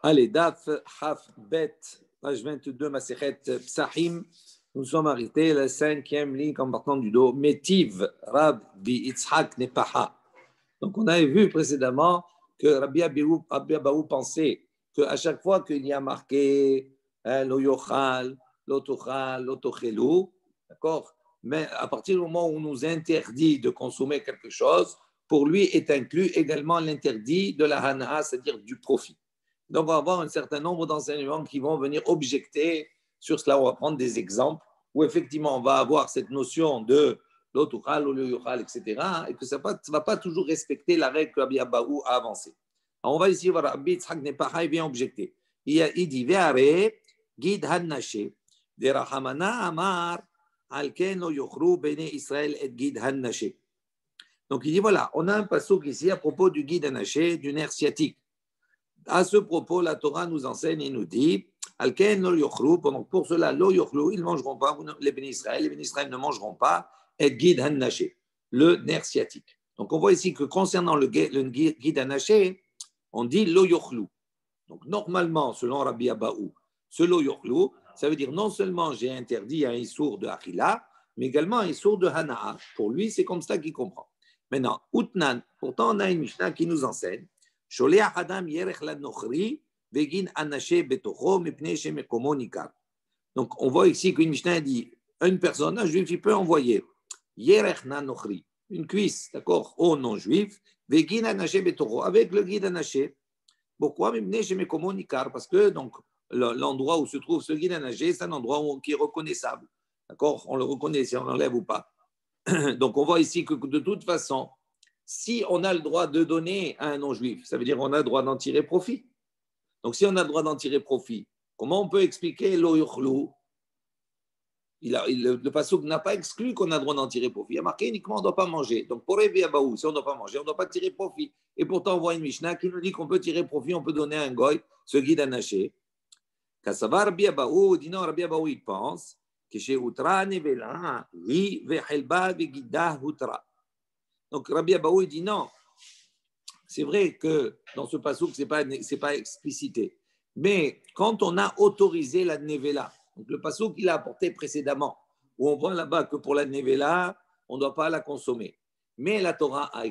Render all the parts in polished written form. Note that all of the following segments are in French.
Allez, Daf, Haf, Bet, page 22, Masechet, Psahim. Nous sommes arrêtés à la cinquième ligne en partant du dos. Métiv, Rab, Bi, Itzhak, Nepaha. Donc, on avait vu précédemment que Rabbi Abaou pensait qu'à chaque fois qu'il y a marqué lo yochal, lo tochal, lo tochelou, d'accord? Mais à partir du moment où on nous interdit de consommer quelque chose, pour lui est inclus également l'interdit de la hana, c'est-à-dire du profit. Donc, on va avoir un certain nombre d'enseignements qui vont venir objecter sur cela. On va prendre des exemples où effectivement on va avoir cette notion de l'otuchal ou le yochal, etc. Et que ça ne va pas toujours respecter la règle que Rabbi Abaou a avancée. Alors, on va ici voir Rabbi Yitzhak Nepaha vient objecter. Il dit Ve'are gid hannashe de Rahamana Amar alken lo yochru bene Israël et gid hannashe. Donc il dit voilà, on a un passouk ici à propos du gid hannashe, du nerf sciatique. À ce propos, la Torah nous enseigne et nous dit alken lo yochru, pour cela, lo yochru, ils ne mangeront pas, les bénis Israël ne mangeront pas, et gid hannashe, le nerf sciatique. Donc on voit ici que concernant le gid hannashe, on dit lo yochlu. Donc normalement, selon Rabbi Abaou, ce lo yochlu, ça veut dire non seulement j'ai interdit un issour de achila, mais également un issour de hana'a. Pour lui, c'est comme ça qu'il comprend. Maintenant, utnan, pourtant on a une Mishnah qui nous enseigne Sholeach Adam yerech lanochri vegin anashe betocho mipnei shemekomo nikar. Donc on voit ici qu'une Mishnah dit une personne, un juif, il peut envoyer yerech lanochri, une cuisse, d'accord, au non-juif, vegin anashe betocho, avec le guide anashe. Pourquoi? Parce que donc, l'endroit où se trouve ce guide anashe, c'est un endroit qui est reconnaissable. D'accord? On le reconnaît si on l'enlève ou pas. Donc on voit ici que de toute façon, si on a le droit de donner à un non-juif, ça veut dire qu'on a le droit d'en tirer profit. Donc si on a le droit d'en tirer profit, comment on peut expliquer lo yuchlu? Le passouk n'a pas exclu qu'on a le droit d'en tirer profit. Il y a marqué uniquement on ne doit pas manger. Donc pour Rabbi Abaou, si on ne doit pas manger, on ne doit pas tirer profit. Et pourtant on voit une Mishnah qui nous dit qu'on peut tirer profit, on peut donner à un goy ce guide anaché. Kassavar Rabbi Abaou, dit non, Rabbi Abaou il pense que chez Utra Nevela, hi vehelba vegida Utra. Donc Rabbi Abaou il dit non. C'est vrai que dans ce passouk, ce n'est pas explicité. Mais quand on a autorisé la nevela, donc le passouk qu'il a apporté précédemment, où on voit là-bas que pour la nevela, on ne doit pas la consommer. Mais la Torah a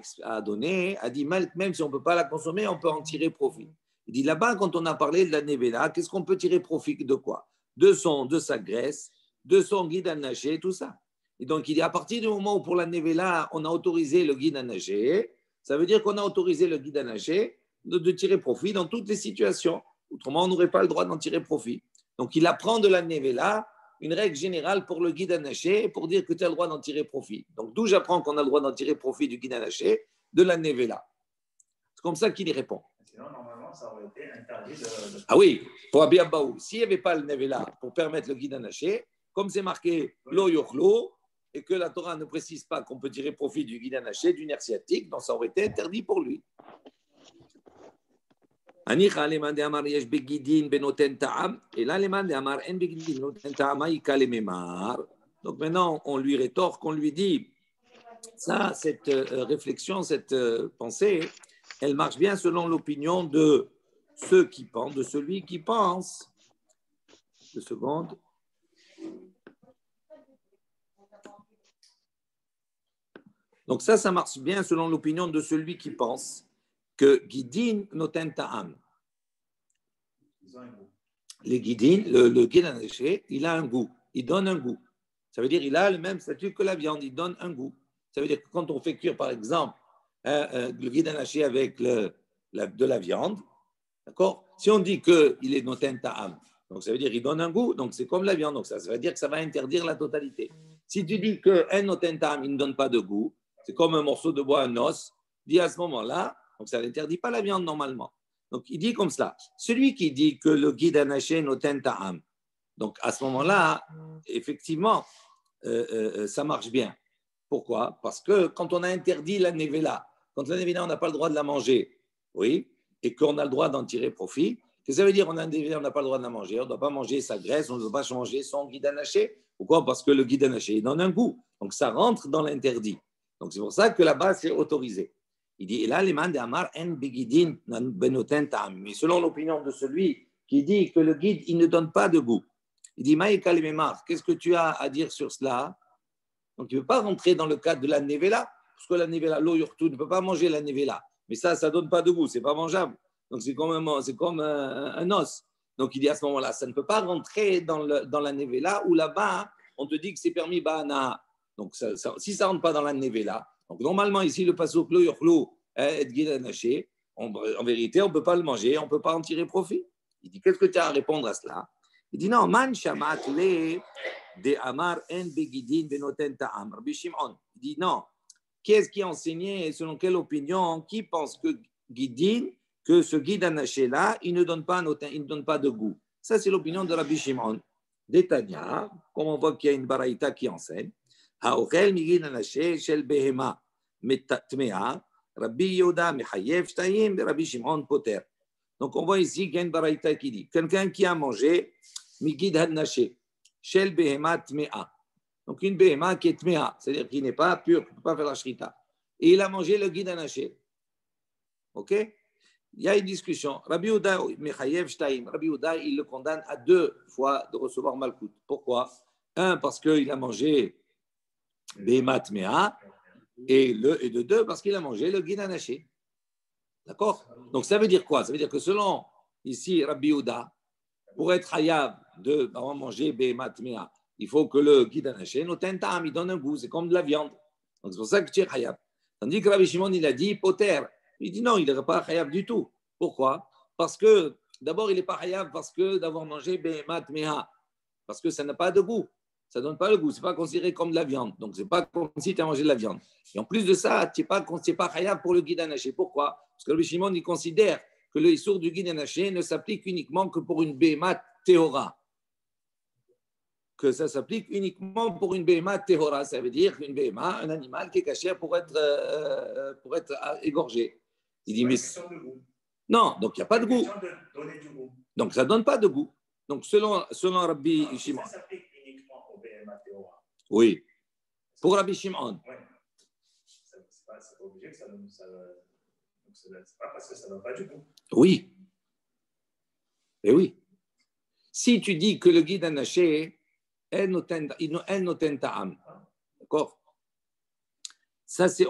dit même si on ne peut pas la consommer, on peut en tirer profit. Il dit là-bas, quand on a parlé de la nevela, qu'est-ce qu'on peut tirer profit de quoi? De sa graisse, de son guide à nager, tout ça. Et donc il dit à partir du moment où pour la nevela, on a autorisé le guide à nager, ça veut dire qu'on a autorisé le guide à nager de tirer profit dans toutes les situations. Autrement, on n'aurait pas le droit d'en tirer profit. Donc, il apprend de la nevela une règle générale pour le guide à nager pour dire que tu as le droit d'en tirer profit. Donc, d'où j'apprends qu'on a le droit d'en tirer profit du guide à nager? De la nevela. C'est comme ça qu'il y répond. Sinon, normalement, ça aurait été interdit de... Ah oui, pour Rabbi Abaou, s'il n'y avait pas le nevela pour permettre le guide à nager, comme c'est marqué lo yochlo, et que la Torah ne précise pas qu'on peut tirer profit du guide anaché, du nerf sciatique, donc ça aurait été interdit pour lui. Et là, donc maintenant, on lui rétorque, on lui dit, ça, cette réflexion, cette pensée, elle marche bien selon l'opinion de ceux qui pensent, de celui qui pense. 2 secondes. Donc ça marche bien selon l'opinion de celui qui pense que Guidin noten ta'am. Les Guidin, le guide anaché, il a un goût, il donne un goût. Ça veut dire qu'il a le même statut que la viande, il donne un goût. Ça veut dire que quand on fait cuire, par exemple, le guide anaché avec de la viande, d'accord? Si on dit qu'il est noten ta'am, donc ça veut dire qu'il donne un goût, donc c'est comme la viande, donc ça veut dire que ça va interdire la totalité. Si tu dis qu'un noten ta'am, il ne donne pas de goût, c'est comme un morceau de bois, un os, dit à ce moment-là, donc ça n'interdit pas la viande normalement. Donc il dit comme cela, celui qui dit que le guide anaché noten ta'am, donc à ce moment-là, effectivement, ça marche bien. Pourquoi? Parce que quand on a interdit la nevela, quand la nevela, on n'a pas le droit de la manger, oui, et qu'on a le droit d'en tirer profit, qu'est-ce que ça veut dire on a nevela, on n'a pas le droit de la manger, on ne doit pas manger sa graisse, on ne doit pas manger son guide anaché. Pourquoi? Parce que le guide anaché, il donne un goût. Donc ça rentre dans l'interdit. Donc c'est pour ça que là-bas, c'est autorisé. Il dit, et là, les man de Amar en begidin benoten ta'am. Mais selon l'opinion de celui qui dit que le guide, il ne donne pas de goût. Il dit, Maïka Lememar, qu'est-ce que tu as à dire sur cela? Donc, tu ne veux pas rentrer dans le cadre de la nevela, parce que la nevela, l'eau yurtu, ne peut pas manger la nevela. Mais ça ne donne pas de goût, ce n'est pas mangeable. Donc, c'est comme un os. Donc, il dit à ce moment-là, ça ne peut pas rentrer dans la nevela, où là-bas, on te dit que c'est permis ba'ana. Donc, si ça ne rentre pas dans la nevela, donc normalement, ici, le pasuk lo yochlu et gidanaché, en vérité, on ne peut pas le manger, on ne peut pas en tirer profit. Il dit, qu'est-ce que tu as à répondre à cela? Il dit, non, man shamat le de amar en begidin benoten ta'am. Rabbi Shimon. Il dit, non, qu'est-ce qui a enseigné et selon quelle opinion, qui pense que guidin, que ce guide anaché-là, il ne donne pas de goût. Ça, c'est l'opinion de Rabbi Shimon. D'Etania, comme on voit qu'il y a une baraïta qui enseigne, Ha'ochel miguid anaché shel behema metatmea, Rabbi Yehuda mechayev shtayim, Rabbi Shimon poter. Donc, on voit ici qu'il y a une baraïta qui dit, quelqu'un qui a mangé miguid anaché shel behema tmea. Donc, une behema qui est tmea, c'est-à-dire qui n'est pas pure, qui ne peut pas faire la shrita. Et il a mangé le guide anaché. OK? Il y a une discussion. Rabbi Yehuda, Mechayev Shtaim, Rabbi Yehuda, il le condamne à 2 fois de recevoir Malkout. Pourquoi? Un, parce qu'il a mangé Behemat Mea, et de 2, parce qu'il a mangé le guide anaché. D'accord? Donc ça veut dire quoi? Ça veut dire que selon ici Rabbi Yehuda, pour être Hayav de manger Behemat Mea, il faut que le guide anaché nous tentam, il donne un goût, c'est comme de la viande. Donc c'est pour ça que tu es Hayav. Tandis que Rabbi Shimon, il a dit Poter. Il dit non, il n'est pas Hayav du tout. Pourquoi? Parce que d'abord, il n'est pas Hayav parce que d'avoir mangé Behemat Meha, parce que ça n'a pas de goût. Ça ne donne pas le goût. Ce n'est pas considéré comme de la viande. Donc, ce n'est pas comme si tu as mangé de la viande. Et en plus de ça, tu n'es pas Hayav pour le guide anaché. Pourquoi? Parce que le Shimon, il considère que le issour du guide anaché ne s'applique uniquement que pour une Behemat Tehora. Que ça s'applique uniquement pour une Behemat Tehora. Ça veut dire qu'une Behema, un animal qui est caché pour être égorgé. Il dit, mais non, donc il n'y a pas de goût. Donc ça ne donne pas de goût. Donc selon Rabbi Shimon. Ça s'applique uniquement au BMA Théora. Oui. Pour Rabbi Shimon. Oui. C'est pas obligé que ça donne. C'est pas parce que ça ne donne pas du goût. Oui. Et oui. Si tu dis que le guide anaché, elle noten ta'am. D'accord? Ça, c'est,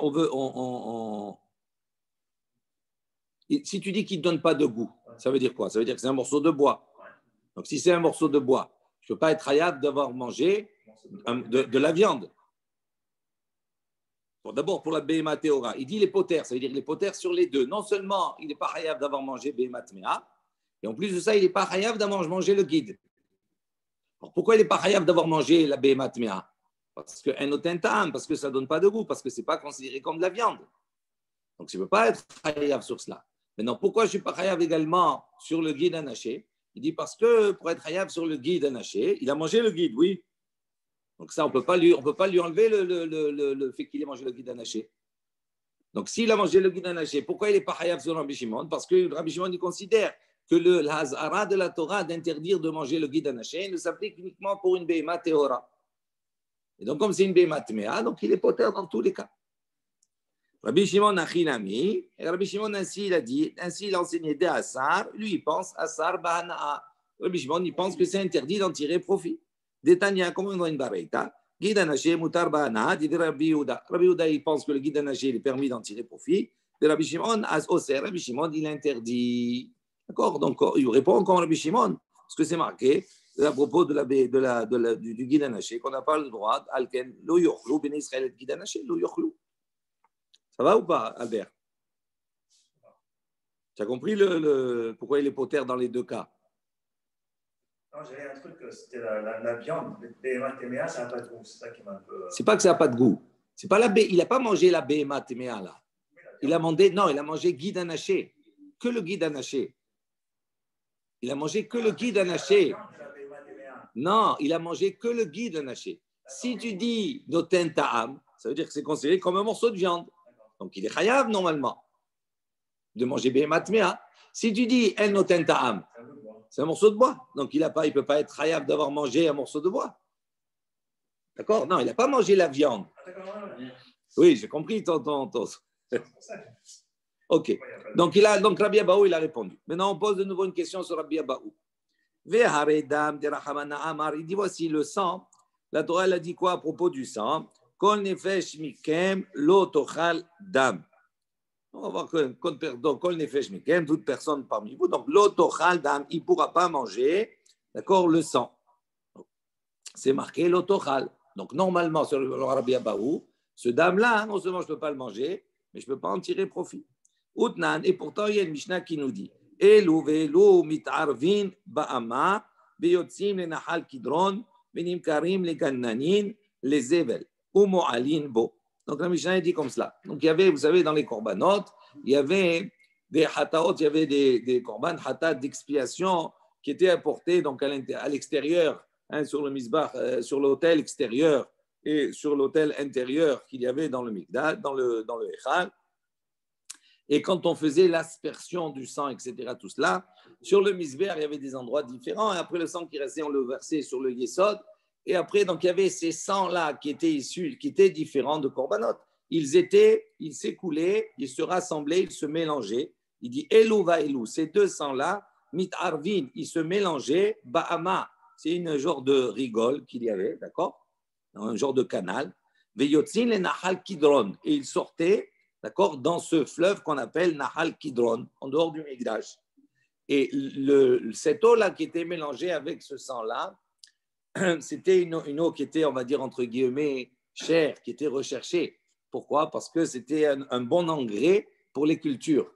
si tu dis qu'il ne donne pas de goût, ça veut dire quoi? Ça veut dire que c'est un morceau de bois. Donc, si c'est un morceau de bois, je ne peux pas être hayab d'avoir mangé de la viande. Bon, d'abord, pour la Behema Théora, il dit les potères, ça veut dire les potères sur les deux. Non seulement il n'est pas hayab d'avoir mangé Behema Tmea, et en plus de ça, il n'est pas hayab d'avoir mangé le guide. Alors, pourquoi il n'est pas hayab d'avoir mangé la Behema Tmea? Parce que parce que ça ne donne pas de goût, parce que ce n'est pas considéré comme de la viande. Donc, je ne peux pas être hayab sur cela. Maintenant, pourquoi je ne suis pas hayab également sur le guide anaché? Il dit parce que pour être hayab sur le guide anaché, il a mangé le guide, oui. Donc ça, on ne peut pas lui enlever le fait qu'il ait mangé le guide anaché. Donc s'il a mangé le guide anaché, pourquoi il n'est pas hayab sur Rabbi Shimon? Parce que Rabbi Shimon, il considère que le hazara de la Torah d'interdire de manger le guide anaché ne s'applique uniquement pour une behema tehora. Et donc comme c'est une behema tmea, donc il est poter dans tous les cas. Rabbi Shimon Achinami, et Rabbi Shimon ainsi il a dit, ainsi il a enseigné des Assar, lui il pense Assar Bahana'a. Rabbi Shimon il pense que c'est interdit d'en tirer profit. Détania, comme on voit une baraita, guide anaché, mutar Bahana'a, dit Rabbi Yehuda. Rabbi Yehuda il pense que le guide anaché il est permis d'en tirer profit. De Rabbi Shimon, Rabbi Shimon il interdit. D'accord? Donc il répond encore Rabbi Shimon, parce que c'est marqué à propos du guide anaché qu'on n'a pas le droit, Alken, lo yochlu, ben Israël et guide anaché, lo yochlu. Ça va ou pas, Albert? Tu as compris pourquoi il est poter dans les deux cas? Non, j'avais un truc, c'était la viande. Le BMA TMA, ça n'a pas de goût. C'est ça qui m'a un peu. C'est pas que ça n'a pas de goût. C'est pas il n'a pas mangé la BMA TMA là. Il a mangé guide anaché. Que le guide anaché. Il a mangé que le guide anaché. Non, il a mangé que le guide anaché. Si tu dis noten ta'am, ça veut dire que c'est considéré comme un morceau de viande. Donc, il est chayav normalement de manger Behemat Mea. Si tu dis El Noten Ta'am, c'est un morceau de bois. Donc, il ne peut pas être chayav d'avoir mangé un morceau de bois. D'accord? Non, il n'a pas mangé la viande. Oui, j'ai compris ton. C'est pour ça que- Ok. Donc Rabbi Abaou, il a répondu. Maintenant, on pose de nouveau une question sur Rabbi Abaou. Il dit voici le sang. La Torah elle a dit quoi à propos du sang? Kol nefesh mikem lo tochal dam. On va voir que kol nefesh mikem, toute personne parmi vous. Donc lo tochal dam, il ne pourra pas manger, d'accord, le sang. C'est marqué lo tochal. Donc normalement sur le Rabbi Abaou, ce dame-là, non seulement je ne peux pas le manger, mais je ne peux pas en tirer profit. Outnan, et pourtant il y a une Mishnah qui nous dit Elu ve'elu mitarvin ba'ama beyotzim le nahal kidron venimkarim le gannanin le zevel ou mo'alin bo. Donc la Mishnah dit comme cela. Donc il y avait, vous savez, dans les korbanot, il y avait des hataot, il y avait des korban hatat d'expiation qui étaient apportés donc à l'extérieur, hein, sur le misbah, sur l'autel extérieur et sur l'autel intérieur qu'il y avait dans le mikdash, dans le echal. Et quand on faisait l'aspersion du sang, etc., tout cela, sur le misbéar, il y avait des endroits différents. Et après, le sang qui restait, on le versait sur le yesod. Et après, donc, il y avait ces sangs-là qui étaient issus, qui étaient différents de korbanot. Ils s'écoulaient, ils se rassemblaient, ils se mélangeaient. Il dit Elou va Elou. Ces deux sangs-là, mit arvin, ils se mélangeaient. Ba'ama, c'est une genre de rigole qu'il y avait, d'accord? Un genre de canal. Veyotzin le nahal kidron. Et ils sortaient, d'accord, dans ce fleuve qu'on appelle Nahal Kidron, en dehors du Mikdash. Et cette eau-là qui était mélangée avec ce sang-là, c'était une eau qui était, on va dire, entre guillemets, chère, qui était recherchée. Pourquoi? Parce que c'était un bon engrais pour les cultures.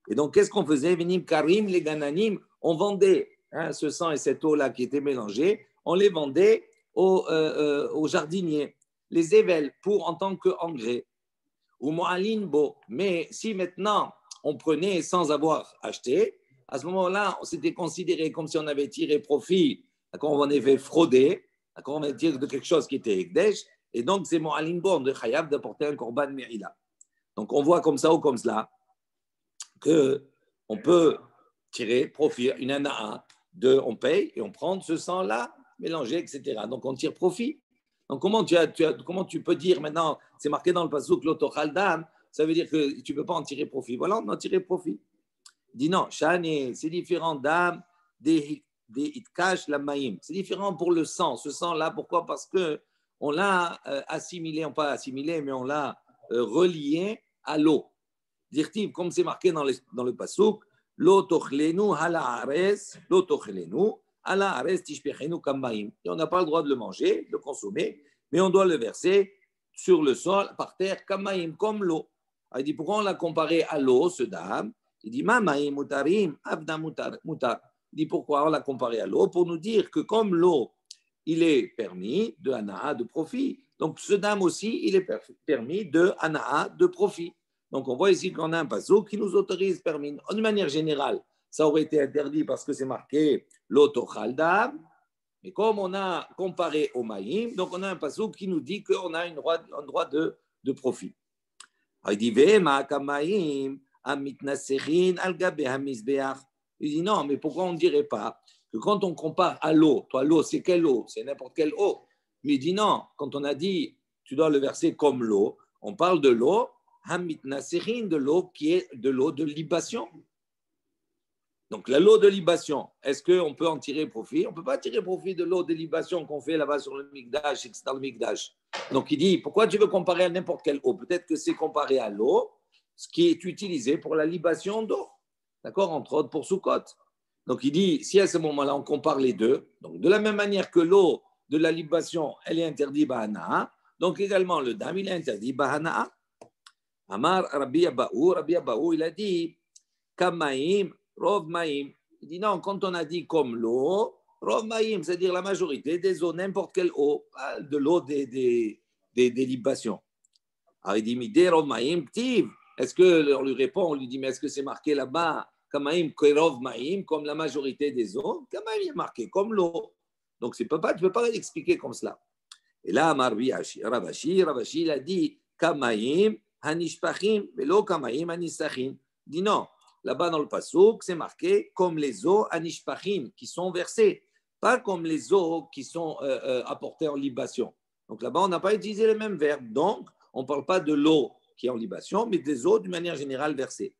Et donc, qu'est-ce qu'on faisait? Venim Karim, les Gananim, on vendait ce sang et cette eau-là qui était mélangée, on les vendait aux jardiniers, les évels, en tant qu'engrais. Ou mo'alin bo. Mais si maintenant on prenait sans avoir acheté, à ce moment-là, c'était considéré comme si on avait tiré profit, on avait fraudé, on avait tiré de quelque chose qui était ekdesh, et donc c'est mo'alin bo, on est chayav d'apporter un korban me'ila. Donc on voit comme ça ou comme cela qu'on peut tirer profit, une ana'a, on paye et on prend ce sang-là, mélangé, etc. Donc on tire profit. Donc, comment tu peux dire maintenant, c'est marqué dans le pasuk l'otochal dam, ça veut dire que tu ne peux pas en tirer profit. Voilà, on en tirer profit. Il dit non, shani, c'est différent dam, des itkash la maïm. C'est différent pour le sang. Ce sang-là, pourquoi? Parce qu'on l'a assimilé, on pas assimilé, mais on l'a relié à l'eau. Dirtiv, comme c'est marqué dans le pasuk, l'otochlenu halaares, l'otochlenu. Et on n'a pas le droit de le manger, de le consommer, mais on doit le verser sur le sol, par terre, comme l'eau. Il dit, pourquoi on l'a comparé à l'eau, ce dame? Il dit, il dit, pourquoi on l'a comparé à l'eau? Pour nous dire que comme l'eau, il est permis de ana'a, de profit. Donc, ce dame aussi, il est permis de ana'a, de profit. Donc, on voit ici qu'on a un pasuk qui nous autorise permis. De manière générale, ça aurait été interdit parce que c'est marqué l'otochal dam, mais comme on a comparé au maïm, donc on a un pasuk qui nous dit qu'on a un droit de profit. Il dit il dit non, mais pourquoi on ne dirait pas que quand on compare à l'eau, toi l'eau c'est quelle eau? C'est n'importe quelle eau. Mais il dit non, quand on a dit tu dois le verser comme l'eau, on parle de l'eau, de l'eau qui est de l'eau de libation. Donc, l'eau de libation, est-ce qu'on peut en tirer profit? On ne peut pas tirer profit de l'eau de libation qu'on fait là-bas sur le Mikdash, dans le Mikdash. Donc, il dit, pourquoi tu veux comparer à n'importe quelle eau? Peut-être que c'est comparé à l'eau, ce qui est utilisé pour la libation d'eau. D'accord? Entre autres pour Sukkot. Donc, il dit, si à ce moment-là, on compare les deux, donc de la même manière que l'eau de la libation, elle est interdite bahana, donc également le dam, il est interdit bahana. Amar Rabbi Abaou, il a dit, Kamaim, Rov Maïm. Il dit non, quand on a dit comme l'eau, Rov Maïm, c'est-à-dire la majorité des eaux, n'importe quelle eau, pas de l'eau des libations. Alors il dit, Midé Rov Maïm, Ptiv. Est-ce qu'on lui répond, on lui dit, mais est-ce que c'est marqué là-bas, Kamaim, Rov Maïm, comme la majorité des eaux? Kamaim est marqué comme l'eau. Donc tu ne peux pas l'expliquer comme cela. Et là, Ravashi, il a dit, Kamaim, Hanishpachim, Velo Kamaim, Hanisachim. Il dit non. Là-bas dans le pasuk, c'est marqué comme les eaux anishpachim qui sont versées, pas comme les eaux qui sont apportées en libation. Donc là-bas, on n'a pas utilisé le même verbe. Donc, on ne parle pas de l'eau qui est en libation, mais des eaux d'une manière générale versées.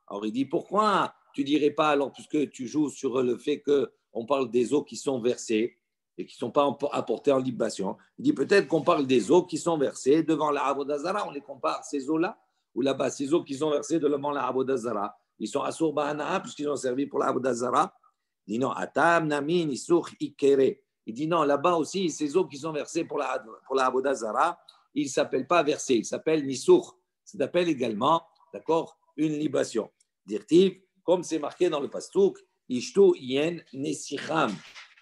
Alors il dit, pourquoi tu ne dirais pas, alors, puisque tu joues sur le fait qu'on parle des eaux qui sont versées et qui ne sont pas apportées en libation, il dit peut-être qu'on parle des eaux qui sont versées devant la Avodazara, on les compare, ces eaux-là, ou là-bas, ces eaux qui sont versées devant la Avodazara, ils sont assour ba'ana'a puisqu'ils ont servi pour la Avodazara. Il dit non, atam namin isur ikere. Il dit non, là-bas aussi, ces eaux qui sont versées pour la Avodazara, ils ne s'appellent pas versés, ils s'appellent nisur. Ça s'appelle également, d'accord, une libation. Dirtiv, comme c'est marqué dans le pastouk, ishtu yen nesicham.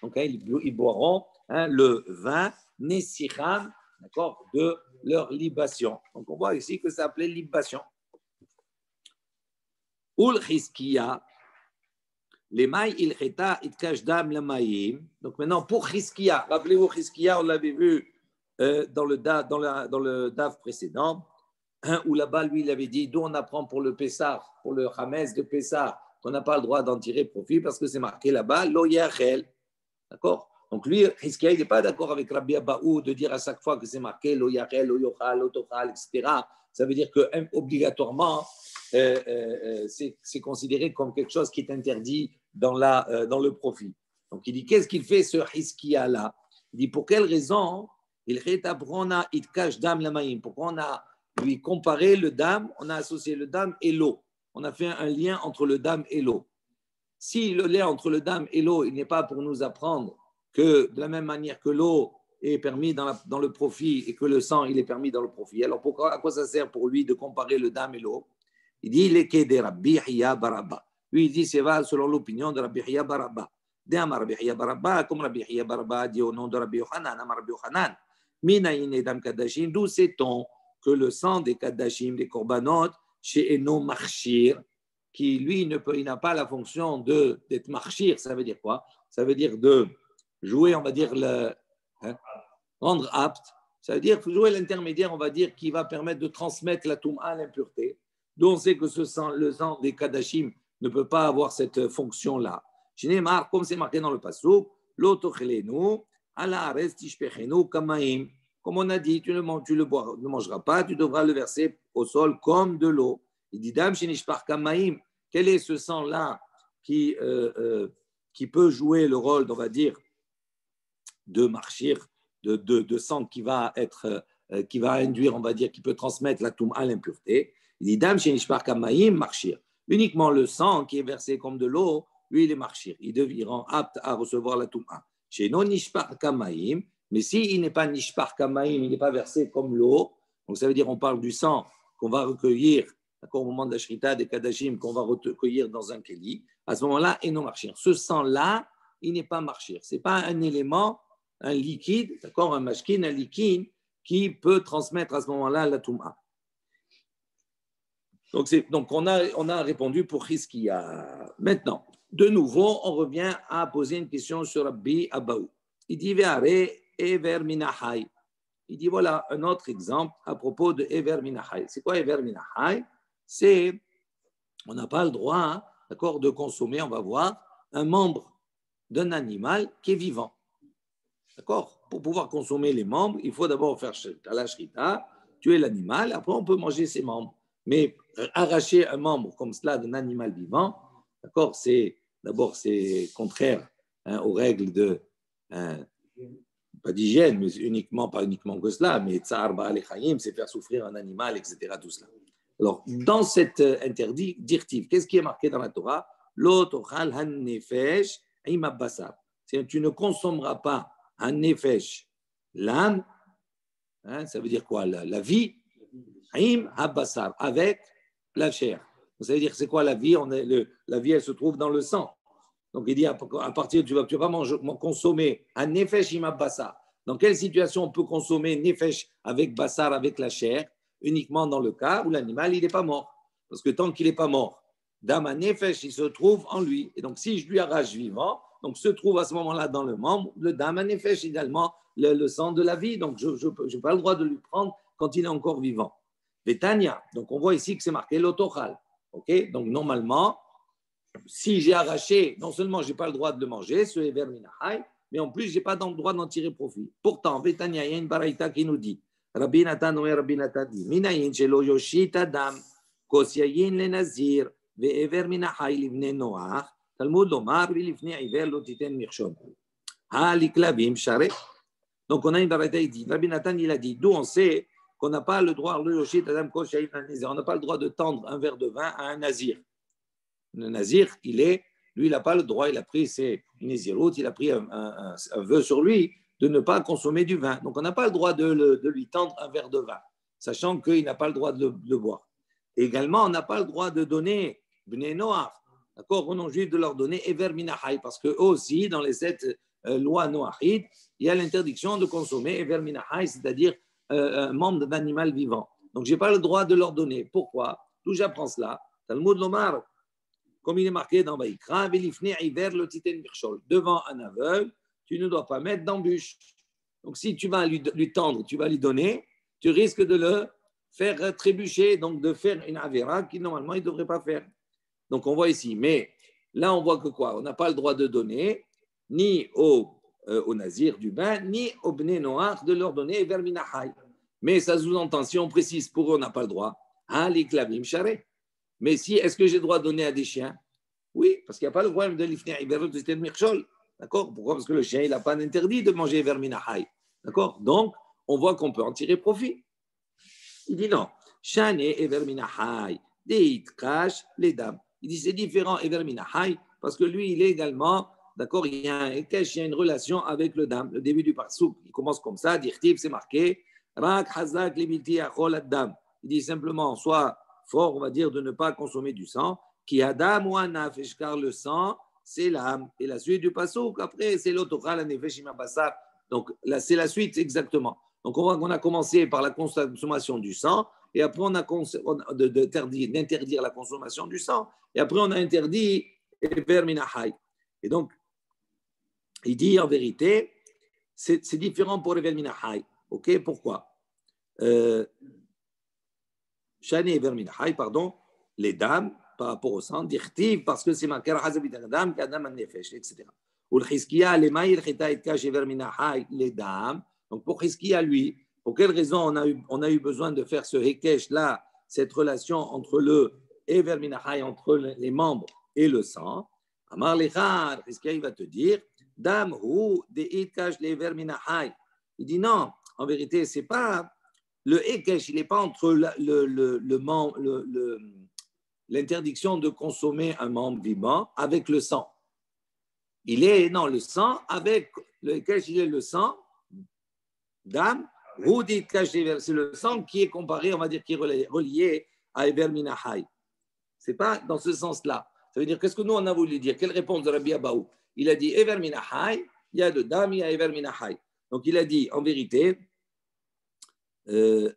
Donc, ils boiront le vin nesicham, d'accord, de leur libation. Donc, on voit ici que ça s'appelait libation. Ul Chizkiya, les maïs il cheta it kashdam le maïm. Donc maintenant pour Chizkiya, rappelez-vous Chizkiya, on l'avait vu dans le DAF précédent, où là-bas lui il avait dit d'où on apprend pour le Pessah, pour le Hametz de Pessah, qu'on n'a pas le droit d'en tirer profit parce que c'est marqué là-bas lo yachel, d'accord. Donc lui Chizkiya il n'est pas d'accord avec Rabbi Abaou de dire à chaque fois que c'est marqué lo yachel, lo yochal, lo tochal, etc. Ça veut dire que obligatoirement c'est considéré comme quelque chose qui est interdit dans le profit. Donc il dit, qu'est-ce qu'il fait ce Chizkiya-là? Il dit, pour quelle raison pourquoi on a lui comparé le dam, on a associé le dam et l'eau. On a fait un lien entre le dam et l'eau. Si le lien entre le dam et l'eau, il n'est pas pour nous apprendre que de la même manière que l'eau est permis dans le profit et que le sang, il est permis dans le profit, alors à quoi ça sert pour lui de comparer le dam et l'eau? Il dit, il est de Rabbi Hiya Barabba. Lui, il dit, c'est va selon l'opinion de Rabbi Hiya Barabba. Rabbi Hiya Barabba, comme Rabbi Hiya Barabba dit au nom de Rabbi Yochanan, Rabbi Yochanan, Minayin Edam Kadashim, d'où sait-on que le sang des Kadashim, des Korbanot, chez Eno Marchir, qui lui, il n'a pas la fonction d'être Marchir, ça veut dire quoi? Ça veut dire de jouer, on va dire, rendre apte. Ça veut dire jouer l'intermédiaire, on va dire, qui va permettre de transmettre la Touma, l'impureté. D'où on sait que le sang des Kadashim ne peut pas avoir cette fonction-là. Comme c'est marqué dans le Passouk, comme on a dit, tu ne mangeras pas, tu devras le verser au sol comme de l'eau. Il dit, quel est ce sang-là qui peut jouer le rôle, on va dire, de marchir, de sang qui va induire, on va dire, qui peut transmettre la Touma, l'impureté. Il dit, Dam Shenishpar Kamaim, marchir. Uniquement le sang qui est versé comme de l'eau, lui, il est marchir. Il rend apte à recevoir la Touma. Chez non Nishpar Kamaim, mais s'il n'est pas Nishpar Kamaim, il n'est pas versé comme l'eau, donc ça veut dire on parle du sang qu'on va recueillir au moment de la Shrita des Kadashim, qu'on va recueillir dans un Keli. À ce moment-là, et non marchir. Ce sang-là, il n'est pas marchir. Ce n'est pas un élément, un liquide, d'accord, un mashkin, un liquide qui peut transmettre à ce moment-là la Touma. Donc on a répondu pour Chizkiya. Maintenant, de nouveau, on revient à poser une question sur Rabbi Abaou. Il dit Ve'are Ever Minahai. Il dit voilà un autre exemple à propos de Ever Minahai. C'est quoi Ever Minahai? C'est, on n'a pas le droit, d'accord, de consommer, on va voir, un membre d'un animal qui est vivant. D'accord? Pour pouvoir consommer les membres, il faut d'abord faire la shrita, tuer l'animal, après on peut manger ses membres. Mais arracher un membre comme cela d'un animal vivant, d'accord, d'abord c'est contraire aux règles de, pas d'hygiène, mais pas uniquement que cela, mais tsar ba'al chayim, c'est faire souffrir un animal, etc. Tout cela. Alors, dans cet interdit directif, qu'est-ce qui est marqué dans la Torah? Lo tochal han nefesh im basar. Tu ne consommeras pas un nefesh, l'âme, ça veut dire quoi? La vie, im basar, avec la chair. Ça veut dire c'est quoi la vie? La vie, elle se trouve dans le sang. Donc il dit à partir tu vas pas consommer un nefesh im basar. Dans quelle situation on peut consommer nefesh avec basar, avec la chair? Uniquement dans le cas où l'animal il n'est pas mort. Parce que tant qu'il n'est pas mort, dama nefesh il se trouve en lui. Et donc si je lui arrache vivant, donc se trouve à ce moment-là dans le membre, le dama nefesh également le sang de la vie. Donc je n'ai pas le droit de lui prendre quand il est encore vivant. Betania, donc on voit ici que c'est marqué l'otochal. Okay? Donc normalement, si j'ai arraché, non seulement je n'ai pas le droit de le manger, ce Ever Minahai, mais en plus, je n'ai pas le droit d'en tirer profit. Pourtant, Betania, il y a une baraïta qui nous dit, Rabbi Nathan, Rabbi Nathan dit, Minayin shelo yoshit adam, kos yayin le nazir, ve'ever minachai livne noach, Talmud lomar, vilifne iver lo titen mirshon. Ha liklavim share. Donc, on a une baraïta qui dit, Rabbi Nathan, il a dit, d'où on sait qu'on n'a pas le droit, le yoshit adam, kos yayin le nazir, on n'a pas le droit de tendre un verre de vin à un nazir. Le nazir, lui, il n'a pas le droit, il a pris ses nésiroutes, il a pris un vœu sur lui de ne pas consommer du vin. Donc, on n'a pas le droit de lui tendre un verre de vin, sachant qu'il n'a pas le droit de le boire. Et également, on n'a pas le droit de donner Bnei Noach, d'accord, au non-juif, de leur donner Ever Minachai, parce qu'eux aussi, dans les 7 lois Noachides, il y a l'interdiction de consommer Ever Minachai, c'est-à-dire un membre d'un animal vivant. Donc, je n'ai pas le droit de leur donner. Pourquoi? D'où j'apprends cela? Talmud Lomar, comme il est marqué dans Vaïkra, devant un aveugle, tu ne dois pas mettre d'embûche. Donc, si tu vas lui tendre, tu vas lui donner, tu risques de le faire trébucher, donc de faire une avéra qui normalement il ne devrait pas faire. Donc, on voit ici. Mais là, on voit que quoi? On n'a pas le droit de donner ni au nazir du bain, ni au bnei noach de leur donner vers minachai. Mais ça sous-entend, si on précise pour eux, on n'a pas le droit. Aliklavim charé. Mais si, est-ce que j'ai le droit de donner à des chiens? Oui, parce qu'il n'y a pas le problème de l'ifner iberot de c'était mirchol. D'accord? Pourquoi? Parce que le chien, il n'a pas d'interdit de manger verminahai. D'accord? Donc, on voit qu'on peut en tirer profit. Il dit non. Shane et verminahai. Deit kash les dames. Il dit c'est différent et verminahai parce que lui, il est également, d'accord, il y a une relation avec le dame. Le début du parsouk, il commence comme ça, dirtiv, c'est marqué. Rak hazak libilti achol ad-dam. Il dit simplement, soit fort, on va dire, de ne pas consommer du sang, qui adam ou anafesh, car le sang, c'est l'âme. Et la suite du passouk, après, c'est l'autochal anefesh imabasar. Donc, là, c'est la suite exactement. Donc, on voit qu'on a commencé par la consommation du sang, et après, on a d'interdire la consommation du sang, et après, on a interdit verminahai. Et donc, il dit en vérité, c'est différent pour les verminahai. OK? Pourquoi? Shane et verminahai, pardon, les dames, par rapport au sang, dirtiv, parce que c'est marqué Adam, Kadam an-Nefesh, etc. Ou le Chizkiya, les maïl, Chita et Kash et verminahai, les dames. Donc pour Chizkiya, lui, pour quelle raison on a eu besoin de faire ce Hekesh là, cette relation entre le et verminahai, entre les membres et le sang? Amar Lechar, Chizkiya, il va te dire, Dam hu de Kash les verminahai. Il dit non, en vérité, c'est pas. Le Hekesh, il n'est pas entre l'interdiction de consommer un membre vivant avec le sang. Il est, non, le sang avec le Hekesh, il est le sang d'âme, c'est le sang qui est comparé, on va dire, qui est relié à Ever Minahai. Ce n'est pas dans ce sens-là. Ça veut dire, qu'est-ce que nous, on a voulu dire? Quelle réponse de Rabbi Abaou? Il a dit Ever Minahai, il y a le dam, il y a Ever Minahai. Donc, il a dit, en vérité, il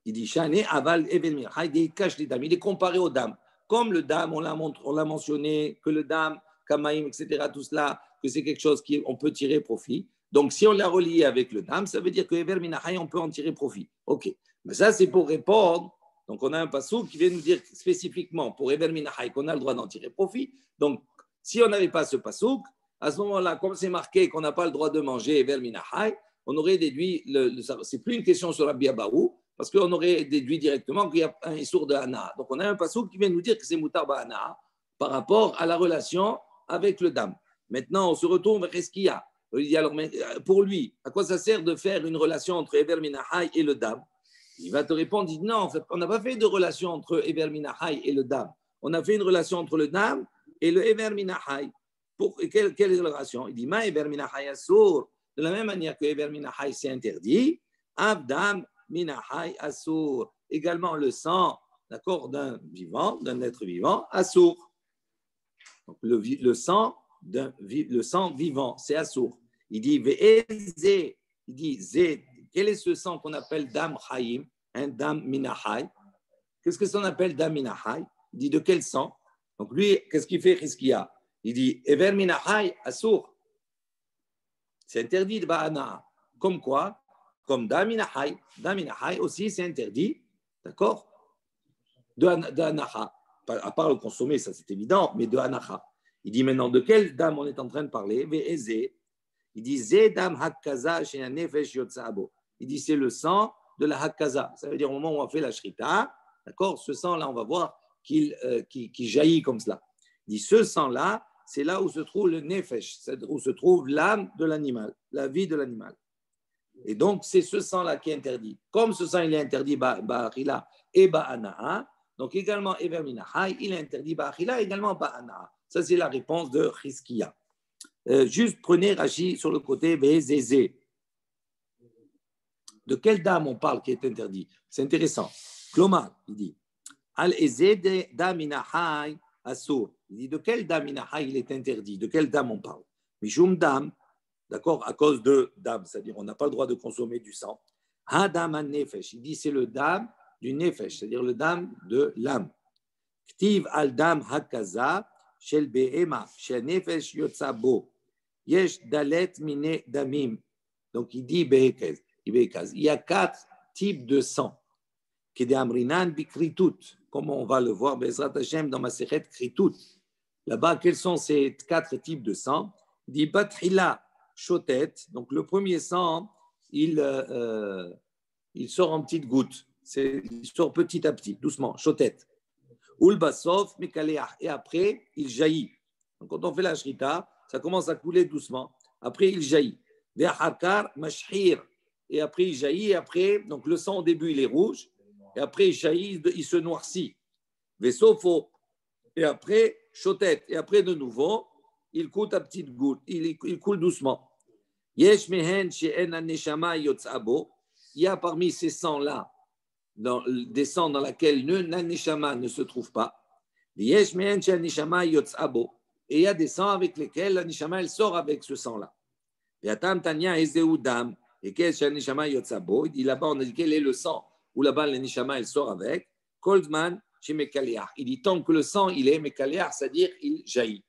dit Shane aval Evel Minachai, il cache les dames. Il est comparé aux dames. Comme le dame, on l'a mentionné, que le dame, Kamaïm, etc., tout cela, que c'est quelque chose qu'on peut tirer profit. Donc, si on l'a relié avec le dame, ça veut dire que Evel Minachai, on peut en tirer profit. OK. Mais ça, c'est pour répondre. Donc, on a un passage qui vient nous dire spécifiquement pour Evel Minachai qu'on a le droit d'en tirer profit. Donc, si on n'avait pas ce passage, à ce moment-là, comme c'est marqué qu'on n'a pas le droit de manger Evel Minachai, on aurait déduit, c'est plus une question sur Rabbi Abaou, parce qu'on aurait déduit directement qu'il y a un issour de Hana. Donc on a un passage qui vient nous dire que c'est Moutar Hana par rapport à la relation avec le dam. Maintenant, on se retourne vers ce qu'il y a. Il dit alors, pour lui, à quoi ça sert de faire une relation entre Eber Minahai et le dam? Il va te répondre, il dit non, on n'a pas fait de relation entre Eber Minahai et le dam. On a fait une relation entre le dam et le Eber Minahai. Quelle est la relation? Il dit, ma Eber Minahai assour. De la même manière que Ever Minahai c'est interdit, Abdam Minahai Assour. Également le sang, d'accord, d'un vivant, d'un être vivant, Assour. Donc le sang vivant, c'est Assour. Il dit Ve'ezé, il dit Zé, quel est ce sang qu'on appelle Dam Chaim, un Dam Minahai? Qu'est-ce que ça appelle Dam Minahai? Il dit de quel sang? Donc lui, qu'est-ce qu'il fait Chizkiya? Il dit Ever Minahai Assour. C'est interdit de Ba'ana. Comme quoi? Comme Daminahai. Daminahai aussi, c'est interdit. D'accord? De Anacha. À part le consommer, ça c'est évident, mais de Anacha. Il dit maintenant de quelle dame on est en train de parler? Ve'ezé. Il dit Zedam Hakaza chez Nefesh Yotzabo. Il dit c'est le sang de la Hakaza. Ça veut dire au moment où on fait la Shrita, d'accord, ce sang-là, on va voir qu'il jaillit comme cela. Il dit ce sang-là, c'est là où se trouve le Nefesh, où se trouve l'âme de l'animal, la vie de l'animal. Et donc, c'est ce sang-là qui est interdit. Comme ce sang, il est interdit Ba'achila et Ba'ana'a, donc également Ever Minahai, il est interdit Ba'achila et également Ba'ana'a. Ça, c'est la réponse de Chizkiya. Juste prenez Rashi sur le côté Bezézé. De quelle dame on parle qui est interdit? C'est intéressant. Klomar, il dit Al-Ezé daminahai asur. Il dit de quelle daminahai il est interdit? De quelle dame on parle? Mishum dam, d'accord, à cause de dam, c'est-à-dire on n'a pas le droit de consommer du sang. Hadam an-nefesh, il dit c'est le dam du nefesh, c'est-à-dire le dam de l'âme. Ktiv al-dam hakaza shel be'ema shel nefesh yotzabo. Yesh dalet mine damim. Donc il dit be'ekaz. Il y a 4 types de sang. Kedamrinan bikritut, comme on va le voir Bezrat Hashem dans ma Masechet Kritut. Là-bas, quels sont ces 4 types de sang? Il dit bathila shotet. Donc le premier sang, il sort en petites gouttes. Il sort petit à petit, doucement, shotet. Ulbasov mikaleach. Et après, il jaillit. Donc quand on fait la shrita, ça commence à couler doucement. Après, il jaillit. Ve'harkar mashhir. Et après, il jaillit. Et après, donc le sang au début, il est rouge. Et après, il jaillit, il se noircit. Vesofo. Et après, chotet. Et après, de nouveau, il coule à petites gouttes. Il coule doucement. Yesh mehen she'en aneshama yotzabo. Il y a parmi ces sangs-là, des sangs dans lesquels l'aneshama ne se trouve pas. Yesh mehen she'en aneshama yotzabo. Et il y a des sangs avec lesquels l'aneshama, elle sort avec ce sang-là. Yatam tanya ezeu dam. Et qu'est-ce que l'aneshama yotzabo? Il dit là-bas, on a dit quel est le sang où là-bas l'aneshama, elle sort avec. Koldman chez Mekaliach. Il dit tant que le sang, il est Mekaliach, c'est-à-dire il jaillit.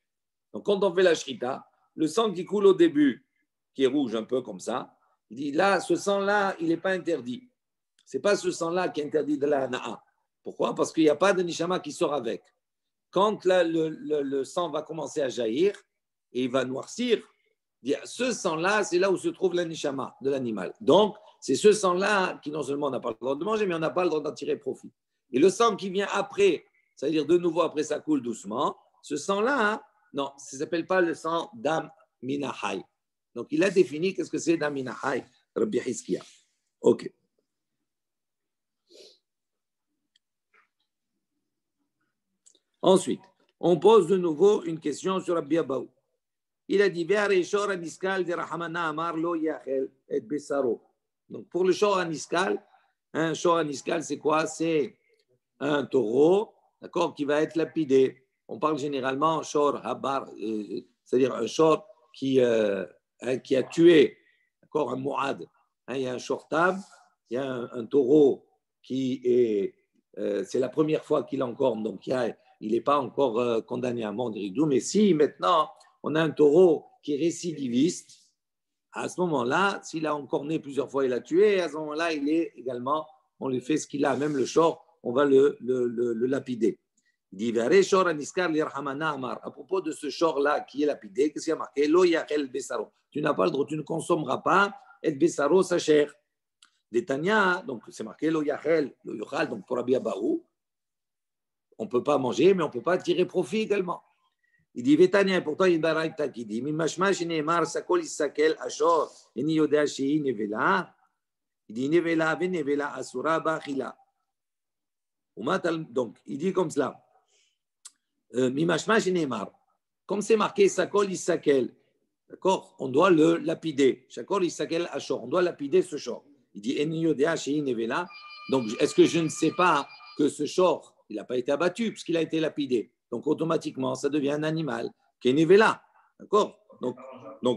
Donc quand on fait la shrita, le sang qui coule au début, qui est rouge un peu comme ça, il dit là, ce sang-là, il n'est pas interdit. Ce n'est pas ce sang-là qui est interdit de la hana'a. Pourquoi? Parce qu'il n'y a pas de neshama qui sort avec. Quand là, le sang va commencer à jaillir et il va noircir, ce sang-là, c'est là où se trouve la neshama de l'animal. Donc, c'est ce sang-là qui non seulement on n'a pas le droit de manger, mais on n'a pas le droit d'en tirer profit. Et le sang qui vient après, c'est-à-dire de nouveau après ça coule doucement, ce sang-là, hein, non, ça ne s'appelle pas le sang d'Am Minahai. Donc, il a défini qu'est-ce que c'est d'Am Minahai, Rabbi Hizkiya. OK. Ensuite, on pose de nouveau une question sur Rabbi Abaou. Il a dit donc pour le shor aniskal, un shor aniskal, c'est quoi? C'est un taureau, d'accord, qui va être lapidé. On parle généralement shor habar, c'est-à-dire un shor qui a tué, d'accord, un mu'ad. Il y a un shor tab, il y a un taureau qui est, c'est la première fois qu'il encorne, donc il n'est pas encore condamné à mort d'Irigdou, mais si maintenant on a un taureau qui est récidiviste, à ce moment-là, s'il a encorné plusieurs fois, il a tué, à ce moment-là, il est également, on lui fait ce qu'il a, même le shor, on va le lapider. Il dit, à propos de ce shor-là qui est lapidé, qu'est-ce qu'il y a marqué? Lo yachel besaro. Tu n'as pas le droit, tu ne consommeras pas et besaro, sa chair. Détania, donc c'est marqué lo yachel, lo yochal, donc pour Rabbi Abaou, on ne peut pas manger, mais on ne peut pas tirer profit également. Il dit, Vétania, pourtant, il y a une baraita qui dit, Mimashma shineemar sakol isakel ashor, eni yodea shei nevela. Il dit, nevela ve nevela asura bachila. Donc, il dit comme cela, Mimashma shineemar, comme c'est marqué sakol isakel, d'accord, on doit le lapider. Sakol isakel ashor, on doit lapider ce shor. Il dit, eni yodea shei nevela. Donc, est-ce que je ne sais pas que ce shor, il n'a pas été abattu puisqu'il a été lapidé? Donc, automatiquement, ça devient un animal qui est nevela. D'accord? Donc,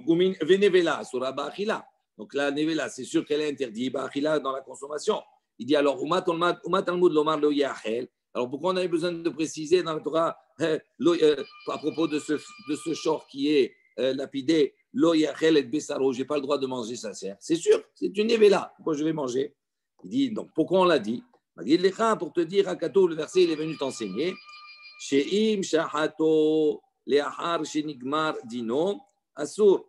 venevela, sura ba'achila. Donc, la nevela, c'est sûr qu'elle est interdite, ba'achila dans la consommation. Il dit alors, Umat Talmud lomar lo yachel. Alors, pourquoi on avait besoin de préciser dans la Torah, à propos de ce shor qui est lapidé, lo yachel et besaro, je n'ai pas le droit de manger sa chair. C'est sûr, c'est une nevela. Pourquoi je vais manger? Il dit, donc, pourquoi on l'a dit? Pour te dire, Akato, le verset, il est venu t'enseigner. She'im shahato le'achar shenigmar dino asur.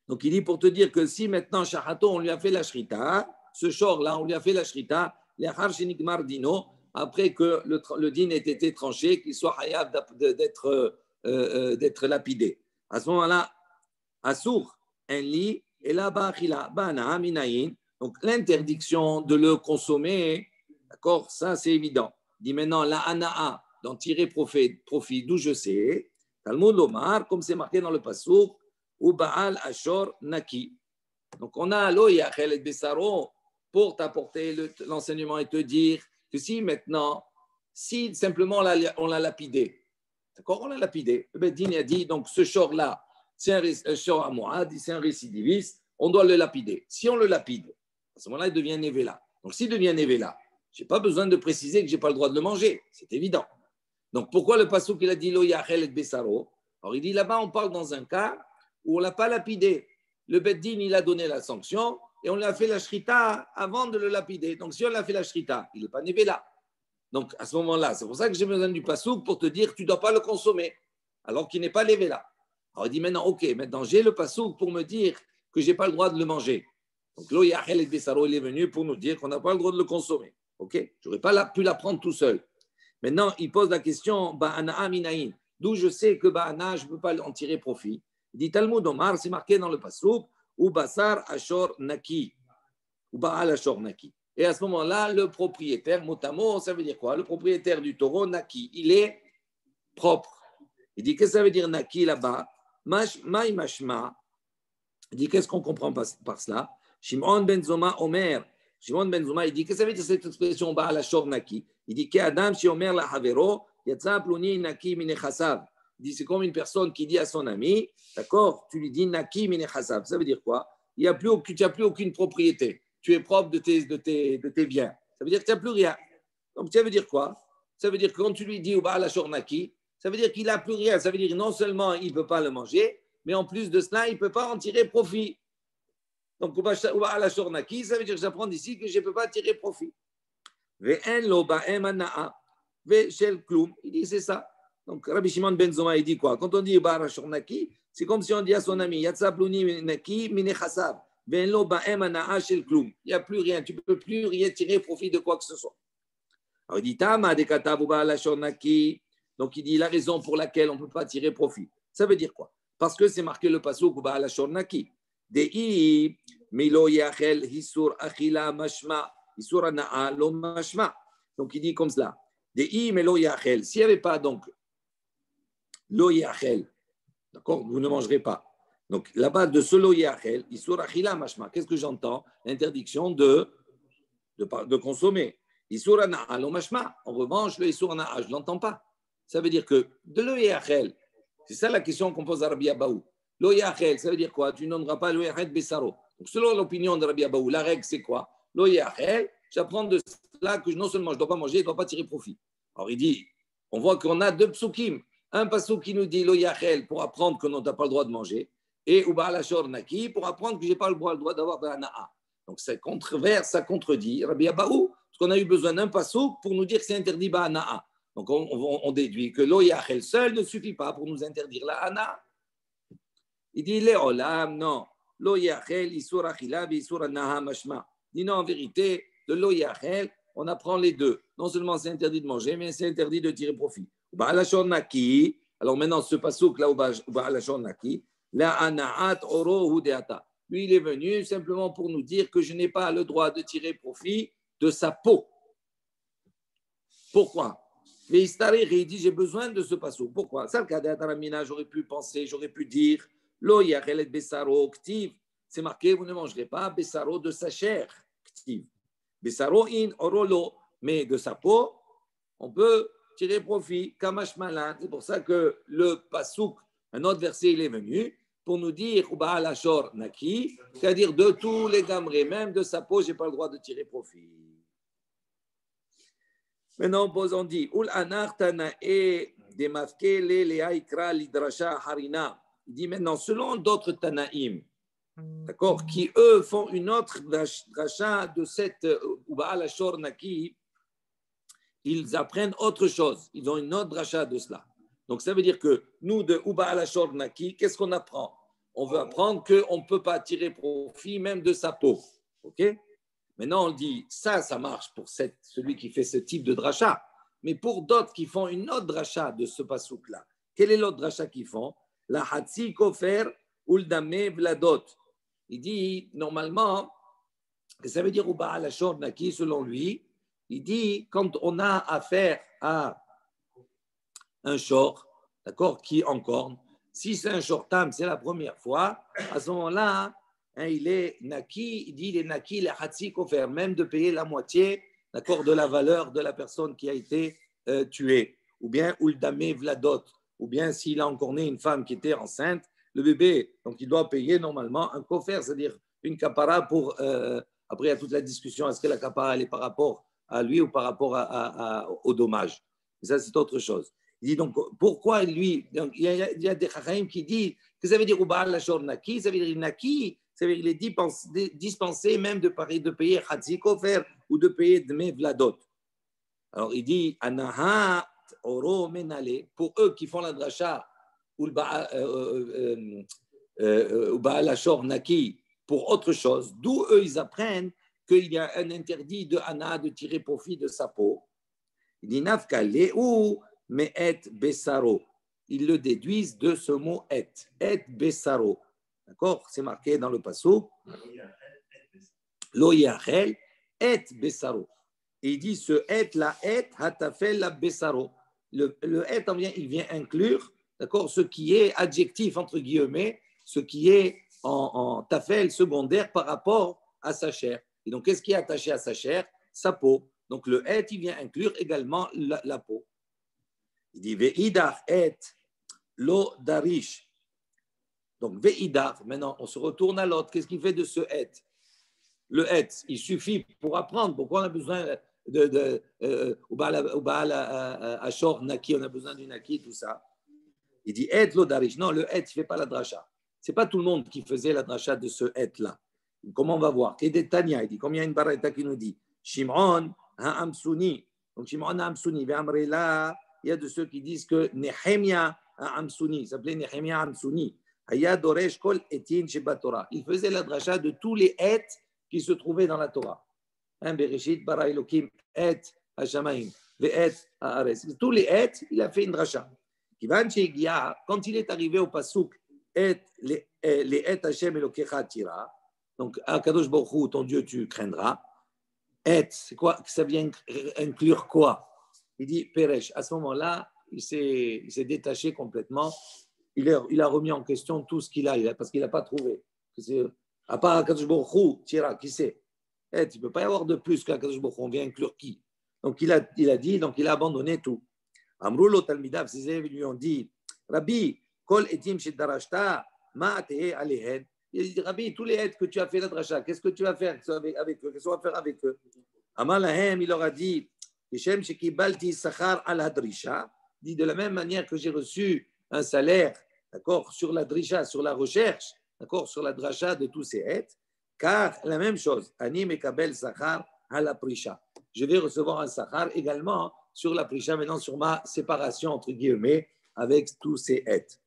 Donc il dit pour te dire que si maintenant Shahato, on lui a fait la shrita, ce shor-là, on lui a fait la shrita, après que le din ait été tranché, qu'il soit hayab d'être lapidé. À ce moment-là, Assour, un lit, et là-bas, achila, bana, minayin. Donc l'interdiction de le consommer, d'accord, ça c'est évident. Il dit maintenant, la ana'a, d'en tirer profit, d'où je sais, Talmud Omar, comme c'est marqué dans le Passouk, ou Baal Ashor Naki. Donc on a lo yachel et besaro pour t'apporter l'enseignement et te dire que si maintenant, si simplement on l'a lapidé, d'accord, on l'a lapidé, le Bedin a dit, donc ce shor-là, c'est un shor à Moad, c'est un récidiviste, on doit le lapider. Si on le lapide, à ce moment-là, il devient Nevela. Donc s'il devient Nevela, je n'ai pas besoin de préciser que je n'ai pas le droit de le manger, c'est évident. Donc pourquoi le passouk il a dit lo yachel et besaro? Alors il dit là-bas, on parle dans un cas où on ne l'a pas lapidé. Le Beddin, il a donné la sanction et on lui a fait la shrita avant de le lapider. Donc si on l'a fait la shrita, il n'est pas Nevela. Donc à ce moment-là, c'est pour ça que j'ai besoin du passouk pour te dire tu ne dois pas le consommer, alors qu'il n'est pas Nevela. Alors il dit maintenant, ok, maintenant j'ai le passouk pour me dire que je n'ai pas le droit de le manger. Donc lo yachel et besaro, il est venu pour nous dire qu'on n'a pas le droit de le consommer. Ok, je n'aurais pas pu l'apprendre tout seul. Maintenant, il pose la question, Ba'ana minayin, d'où je sais que Ba'ana, je ne peux pas en tirer profit. Il dit Talmud Omar, c'est marqué dans le Passouk, ou Basar Ashor Naki, ou Ba'al Ashor Naki. Et à ce moment-là, le propriétaire, motamo, ça veut dire quoi? Le propriétaire du taureau, Naki, il est propre. Il dit, qu'est-ce que ça veut dire Naki là-bas? Maï Mashma. Il dit, qu'est-ce qu'on comprend par cela? Shimon ben Zoma Omer. Shimon ben Zoma, il dit, qu'est-ce que ça veut dire cette expression Ba'al Ashor Naki? Il dit qu'Adam, si Omer la Havero, Yatsa Pluni Naki Minechasav. Il dit c'est comme une personne qui dit à son ami, d'accord, tu lui dis Naki Minechasav. Ça veut dire quoi? Tu n'as plus aucune propriété. Tu es propre de tes biens. Ça veut dire que tu n'as plus rien. Donc ça veut dire quoi? Ça veut dire que quand tu lui dis au Baal Ashor Naki, ça veut dire qu'il n'a plus rien. Ça veut dire que non seulement il ne peut pas le manger, mais en plus de cela, il ne peut pas en tirer profit. Donc au Baal Ashor Naki, ça veut dire que j'apprends d'ici que je ne peux pas tirer profit. Il dit c'est ça. Donc Rabbi Shimon ben Zoma il dit quoi? Quand on dit Bar Naki, c'est comme si on dit à son ami Yatsa Pluni Naki Mine Chasab. Il n'y a plus rien, tu ne peux plus rien tirer profit de quoi que ce soit. Alors il dit Tama de Katabu Naki. Donc il dit la raison pour laquelle on ne peut pas tirer profit. Ça veut dire quoi? Parce que c'est marqué le pasuk Baal Naki. Dei Milo Yachel Hisur Achila Mashma. Donc il dit comme cela. S'il n'y avait pas donc lo yachel, d'accord, vous ne mangerez pas. Donc là-bas de ce lo yachel, isur achila mashma. Qu'est-ce que j'entends? L'interdiction de consommer. Isur ana'a lo mashma. En revanche, le isur ana'a, je ne l'entends pas. Ça veut dire que de lo yachel, c'est ça la question qu'on pose à Rabbi Abaou. Lo yachel, ça veut dire quoi? Tu n'auras pas lo yachel besaro. Donc selon l'opinion de Rabbi Abaou, la règle c'est quoi? Lo yachel, j'apprends de cela que non seulement je ne dois pas manger, je ne dois pas tirer profit. Alors il dit, on voit qu'on a deux psukim. Un pasuk qui nous dit lo yachel pour apprendre que non, tu n'as pas le droit de manger, et uba lashor naki pour apprendre que je n'ai pas le droit d'avoir de la na'a. Donc ça controverse, ça contredit Rabbi Abaou, parce qu'on a eu besoin d'un pasuk pour nous dire que c'est interdit ba na'a. Donc on déduit que lo yachel seul ne suffit pas pour nous interdire la ana. Il dit les olam, non. Lo yachel isur achila bi isur na'a mashma. Il dit non, en vérité, de lo yachel, on apprend les deux. Non seulement c'est interdit de manger, mais c'est interdit de tirer profit. Alors maintenant, ce passouk là, la anaat oro hudeata. Lui, il est venu simplement pour nous dire que je n'ai pas le droit de tirer profit de sa peau. Pourquoi? Mais il dit j'ai besoin de ce passouk. Pourquoi? Ça, le cas d'Ataramina, j'aurais pu penser, j'aurais pu dire lo yachelet besaro ktiv. C'est marqué, vous ne mangerez pas besaro de sa chair ktiv. Besaro in orolo, mais de sa peau, on peut tirer profit. Kamash malan. C'est pour ça que le pasouk, un autre verset, il est venu pour nous dire Uba lashor naki, c'est-à-dire de tous les gamrés, même de sa peau, je n'ai pas le droit de tirer profit. Maintenant, on dit Ul anar tanae demafke le leaikra lidrasha harina. Il dit maintenant, selon d'autres tanaïm, d'accord, qui eux font une autre dracha de cette Uba lashor naki, ils apprennent autre chose. Ils ont une autre dracha de cela. Donc, ça veut dire que nous, de Uba Alashor Naki, qu'est-ce qu'on apprend? on veut apprendre qu'on ne peut pas tirer profit même de sa peau. Ok? Maintenant, on dit, ça marche pour celui qui fait ce type de dracha. Mais pour d'autres qui font une autre dracha de ce pasouk-là, quel est l'autre dracha qu'ils font? La hatsi kofer uldame vladot. Il dit, normalement, que ça veut dire ou Baal Ashor Naki, selon lui, il dit, quand on a affaire à un short, d'accord, qui encorne, si c'est un shortam, c'est la première fois, à ce moment-là, hein, il est naki, il dit il est naki, il est hatsi kofer, même de payer la moitié, d'accord, de la valeur de la personne qui a été tuée, ou bien uldame vladot, ou bien s'il a encorné une femme qui était enceinte, le bébé, donc il doit payer normalement un kofer, c'est-à-dire une kapara pour, après il y a toute la discussion, est-ce que la kapara elle est par rapport à lui ou par rapport au dommage. Et ça c'est autre chose. Il dit donc, pourquoi lui, donc, il y a des chachamim qui disent que ça veut dire Ubal Lachor Naki, ça veut dire Naki, ça veut dire il est dispensé même de payer Hatzi Kofer ou de payer Dme Vladot. Alors il dit, Anaha Oro Menale, pour eux qui font la dracha, Ubal Lachor Naki, pour autre chose, d'où eux ils apprennent qu'il y a un interdit de Ana de tirer profit de sa peau. Il dit, Nafka Le'ou. Mais et bessaro. Ils le déduisent de ce mot et bessaro. D'accord? C'est marqué dans le passou. Lo yachel et bessaro. Et il dit ce et la et hatafel la bessaro. Le et il vient inclure, d'accord, ce qui est adjectif entre guillemets, ce qui est en tafel secondaire par rapport à sa chair. Et donc qu'est-ce qui est attaché à sa chair? Sa peau. Donc le et il vient inclure également la peau. Il dit Ve'idach et lo darish. Donc Ve'idach, maintenant on se retourne à l'autre. Qu'est-ce qu'il fait de ce et? Le et, il suffit pour apprendre. Pourquoi on a besoin de Ashor Naki, on a besoin du Naki, tout ça. Il dit et lo darish. Non, le et, il ne fait pas la dracha. Ce n'est pas tout le monde qui faisait la dracha de ce et-là. Comment on va voir? Il dit comme il y a une baraita qui nous dit Shimon ha'amsuni. Donc Shimon ha'amsuni, ve'amrela. Il y a de ceux qui disent que Nehemia Amsouni, il s'appelait Nehemia Amsouni, il faisait la dracha de tous les et qui se trouvaient dans la Torah. Bereshit, bara Elokim, et Hashamaim, ve'et haaretz. Tous les et, il a fait une dracha. Quand il est arrivé au pasuk, et les et Hashem Elokecha tira, donc Akadosh Baruch Hu, ton Dieu, tu craindras. Et, c'est quoi? Ça vient inclure quoi? Il dit Peresh. À ce moment-là, il s'est détaché complètement. Il a remis en question tout ce qu'il a parce qu'il n'a pas trouvé. À part Akadosh Baruch Hu, Tira, qui sait? Il ne peut pas y avoir de plus qu'Akadosh Baruch Hu. On vient inclure qui? Donc il a dit, donc il a abandonné tout. Amroulo Talmidav, ses élèves lui ont dit Rabbi, Kol etim shedarashta, ma tehe alehen. Il dit Rabbi, tous les aides que tu as fait la dracha, qu'est-ce que tu vas faire avec eux? Qu'est-ce qu'on va faire avec eux? Amalahem, il leur a dit dit de la même manière que j'ai reçu un salaire, d'accord, sur la drisha, sur la recherche, d'accord, sur la dracha de tous ces êtres, car la même chose, ani mekabel sachar à la prisha. Je vais recevoir un sachar également sur la prisha, maintenant sur ma séparation entre guillemets avec tous ces êtres.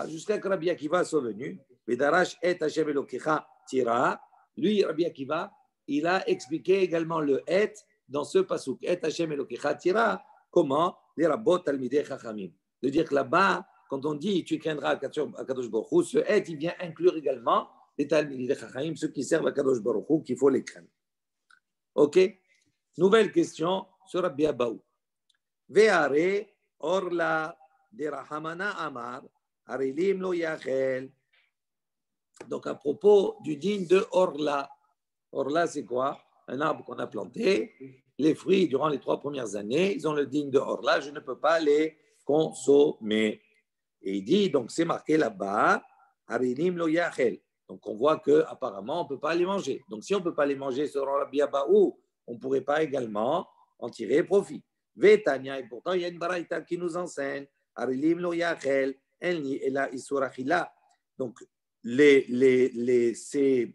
Jusqu'à que Rabbi Akiva soit venu, Vedarash et Hashem Elokecha tira. Lui, Rabbi Akiva, il a expliqué également le et dans ce pasuk, et Hashem Elokecha tira, comment les rabbot talmidei chachamim. De dire que là-bas, quand on dit tu craindras Akadosh Baruch Hu, ce et il vient inclure également les talmidei chachamim, ceux qui servent à Akadosh Baruch Hu, qu'il faut les craindre. Ok. Nouvelle question sur Rabbi Abaou. Ve'are orla de Rahamana Amar arilim lo yachel. Donc à propos du digne de orla. Orla, c'est quoi? Un arbre qu'on a planté. Les fruits, durant les 3 premières années, ils ont le digne de orla. Je ne peux pas les consommer. Et il dit, donc c'est marqué là-bas, arilim lo yachel. Donc on voit qu'apparemment, on ne peut pas les manger. Donc si on ne peut pas les manger selon Rabbi Abaou, on ne pourrait pas également en tirer profit. Vetania, et pourtant il y a une baraita qui nous enseigne, arilim lo yachel, elni ela isurachila. Donc ces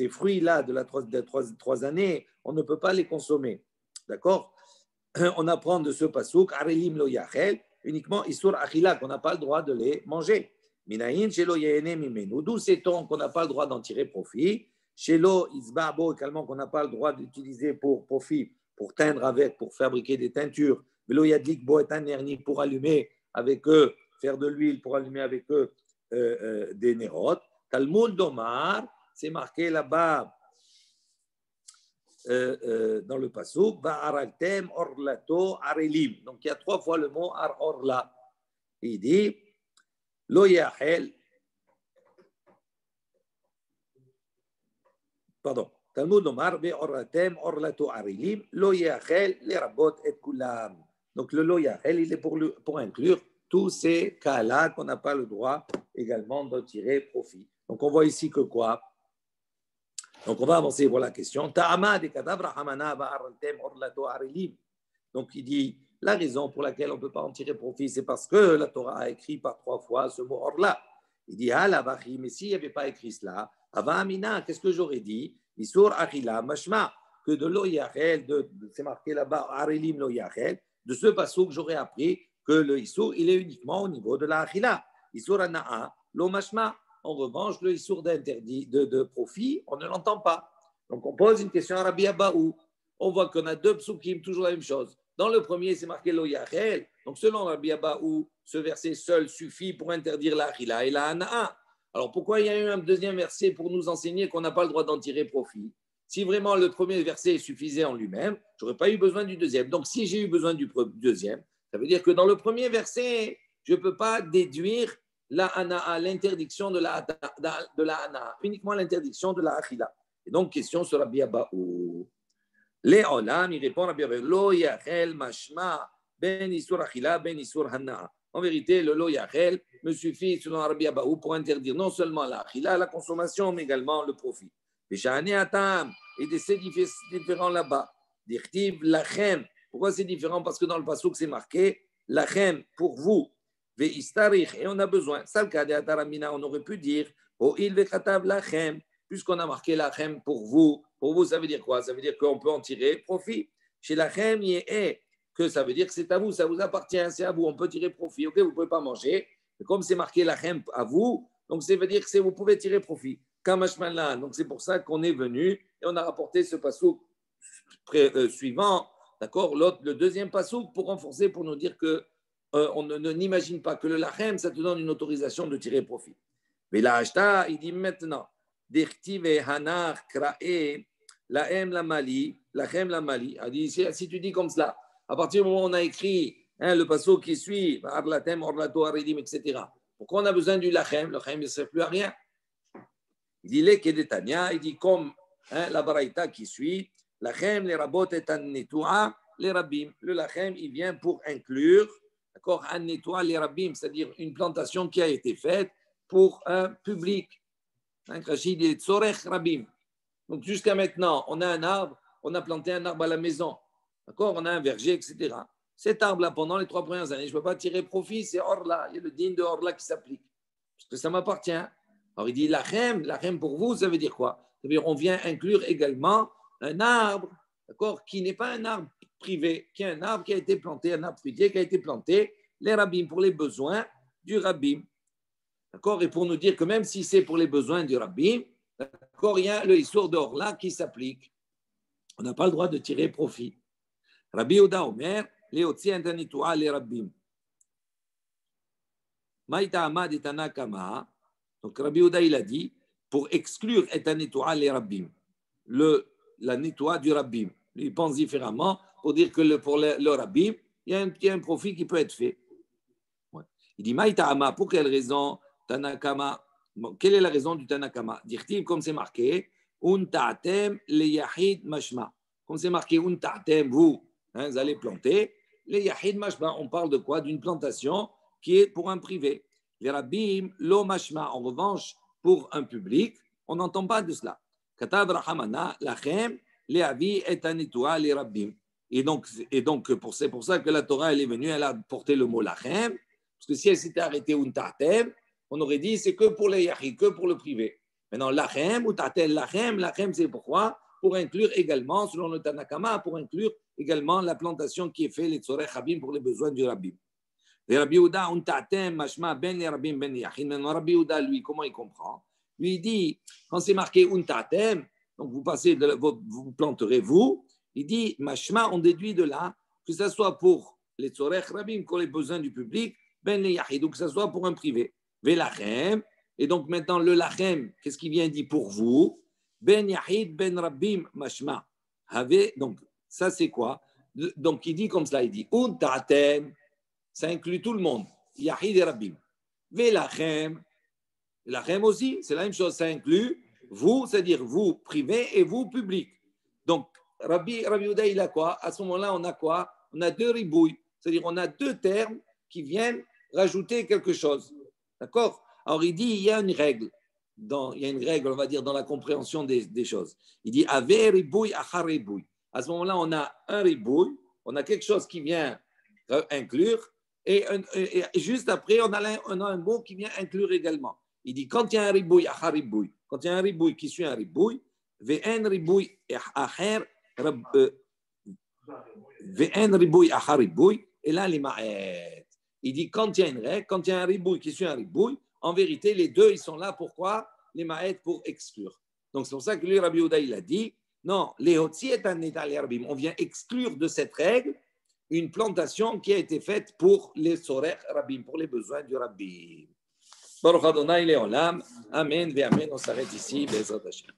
fruits-là de la 3 années, on ne peut pas les consommer. D'accord? On apprend de ce pasouk, arilim lo yachel, uniquement isur achila, qu'on n'a pas le droit de les manger. Minaïn, Shelo Yehene Mimenu. D'où sait-on qu'on n'a pas le droit d'en tirer profit? Shelo Isbabo, également qu'on n'a pas le droit d'utiliser pour profit, pour teindre avec, pour fabriquer des teintures. Velo Yadlik Bo et Anerni, pour allumer avec eux, faire de l'huile, pour allumer avec eux des nérotes. Talmud Domar, c'est marqué là-bas dans le pasuk, Ba'araltem orlato arelim. Donc il y a 3 fois le mot orla. Il dit, Lo yahel, pardon, Talmud Omar, Be'orlatem orlato arelim, Lo yahel, les rabot et kulam. Donc le Lo yahel, il est pour inclure tous ces cas-là qu'on n'a pas le droit également de tirer profit. Donc on voit ici que quoi? Donc, on va avancer pour la question. Donc, il dit, la raison pour laquelle on ne peut pas en tirer profit, c'est parce que la Torah a écrit par 3 fois ce mot orla. Il dit, ah, la vachi, mais s'il n'y avait pas écrit cela, ava amina, qu'est-ce que j'aurais dit? Isur achila mashma, que de lo yachel, c'est marqué là-bas, arelim lo yachel, de ce passage que j'aurais appris que le isur, il est uniquement au niveau de la achila. Isur ana'a, lo mashma. En revanche, le issour d'interdit de profit, on ne l'entend pas. Donc, on pose une question à Rabbi Abaou. On voit qu'on a 2 psukim, toujours la même chose. Dans le premier, c'est marqué lo yachel. Donc, selon Rabbi Abaou, ce verset seul suffit pour interdire la achila et la hana'a. Alors, pourquoi il y a eu un deuxième verset pour nous enseigner qu'on n'a pas le droit d'en tirer profit? Si vraiment le premier verset suffisait en lui-même, je n'aurais pas eu besoin du deuxième. Donc, si j'ai eu besoin du deuxième, ça veut dire que dans le premier verset, je ne peux pas déduire la hana'a, l'interdiction de la hana'a, uniquement l'interdiction de la achila. Et donc, question sur Rabbi Abaou. Les olam, il répond Rabbi Abaou, lo yachel mashma ben isur achila ben isur hana'a. En vérité, le lo yachel me suffit, selon Rabbi Abaou, pour interdire non seulement la achila, la consommation, mais également le profit. Et c'est différent là-bas. Dirtiv lachem. Pourquoi c'est différent? Parce que dans le pasuk, c'est marqué lachem, pour vous. Et on a besoin. On aurait pu dire puisqu'on a marqué lachem pour vous. Pour vous, ça veut dire quoi? Ça veut dire qu'on peut en tirer profit. Chez lachem, que ça veut dire que c'est à vous, ça vous appartient, c'est à vous, on peut tirer profit. Ok, vous ne pouvez pas manger. Mais comme c'est marqué lachem à vous, donc ça veut dire que vous pouvez tirer profit. Kamashmanlan. Donc c'est pour ça qu'on est venu et on a rapporté ce passouk suivant, d'accord, le deuxième passouk pour renforcer, pour nous dire que on n'imagine pas que le lachem, ça te donne une autorisation de tirer profit. Mais là, il dit maintenant, lachem la mali, il dit, si tu dis comme cela, à partir du moment où on a écrit le passouk qui suit, etc., pourquoi on a besoin du lachem? Le lachem ne sert plus à rien. Il dit, il dit comme la baraïta qui suit, lachem, les rabot et an netua, les rabbim. Le lachem, il vient pour inclure, d'accord, an netua, les rabbim, c'est-à-dire une plantation qui a été faite pour un public. Un krachid, il est tzorech rabbim. Donc jusqu'à maintenant, on a un arbre, on a planté un arbre à la maison, d'accord, on a un verger, etc. Cet arbre-là, pendant les 3 premières années, je ne peux pas tirer profit, c'est orla, il y a le din de orla qui s'applique, parce que ça m'appartient. Alors il dit lachem pour vous, ça veut dire quoi? Ça veut dire on vient inclure également un arbre, d'accord, qui n'est pas un arbre privé, qui est un arbre qui a été planté, un arbre fruitier qui a été planté, les rabbim, pour les besoins du rabbim. D'accord? Et pour nous dire que même si c'est pour les besoins du rabbim, d'accord, il y a le issour d'orla qui s'applique. On n'a pas le droit de tirer profit. Rabbi Yehuda Omer, Leotzi Antanitoua les rabbim. Maïta Amad et Tanakama. Donc Rabbi Yehuda, il a dit, pour exclure Etanitoua les rabbim, la nettoie du rabbim. Il pense différemment pour dire que pour le rabbim, il y a un profit qui peut être fait. Ouais. Il dit, Maïta Ama, pour quelle raison Tanakama? Bon, quelle est la raison du Tanakama? Dire-t-il, comme c'est marqué, un ta'atem le yahid mashma. Comme c'est marqué, un ta'atem, vous allez planter, le yahid mashma. On parle de quoi? D'une plantation qui est pour un privé. Les rabbim, lo mashma. En revanche, pour un public, on n'entend pas de cela. Katav rahamana, lachem, le avi et anitoua, les rabbim. Et donc c'est pour ça que la Torah, elle est venue, elle a porté le mot lachem, parce que si elle s'était arrêtée un ta'atem, on aurait dit c'est que pour les yahid, que pour le privé. Maintenant, lachem ou ta'atel lachem, c'est pourquoi? Pour inclure également, selon le Tanakama, pour inclure également la plantation qui est faite, les tzorech rabbim, pour les besoins du rabbim. Et Rabbi Yehuda, on ta'atem, mashma, ben les rabbim, ben les yachid. Maintenant, Rabbi Yehuda, lui, comment il comprend? Lui, il dit, quand c'est marqué un ta'atem, donc vous passez, vous planterez vous, il dit, mashma, on déduit de là, que ce soit pour les tzorech rabbim, pour les besoins du public, ben les yachid, ou que ce soit pour un privé. Velachem, et donc maintenant, le lachem, qu'est-ce qu'il vient dire pour vous? Ben yachid, ben rabbim, mashma. Donc, ça, c'est quoi? Donc, il dit comme cela, il dit, un ta'atem, ça inclut tout le monde. Yahid et Rabbim. Velachem, lachem aussi, c'est la même chose, ça inclut vous, c'est-à-dire vous privé et vous public. Donc, Rabbi Yehuda, il a quoi? À ce moment-là, on a quoi? On a deux ribouilles, c'est-à-dire on a deux termes qui viennent rajouter quelque chose. D'accord? Alors, il dit, il y a une règle. Il y a une règle, on va dire, dans la compréhension des choses. Il dit, ave ribouille, achar ribouille. À ce moment-là, on a un ribouille, on a quelque chose qui vient inclure, et juste après, on a un mot qui vient inclure également. Il dit, quand il y a un ribouille, achar ribouille, quand il y a un ribouille qui suit un ribouille, ve'en ribouille achar, ve'en ribouille achar ribouille, et là, les ma'et. Il dit, quand il y a une règle, quand il y a un ribouille qui suit un ribouille, en vérité, les deux, ils sont là. Pourquoi? Les ma'et pour exclure. Donc, c'est pour ça que lui, Rabbi Yehuda, il a dit, non, les hotzi est un état rabim. On vient exclure de cette règle une plantation qui a été faite pour les sorech rabbim, pour les besoins du rabbi. Baruch Adonai Leolam. Amen, ve amen. On s'arrête ici. Bezrat Hashem.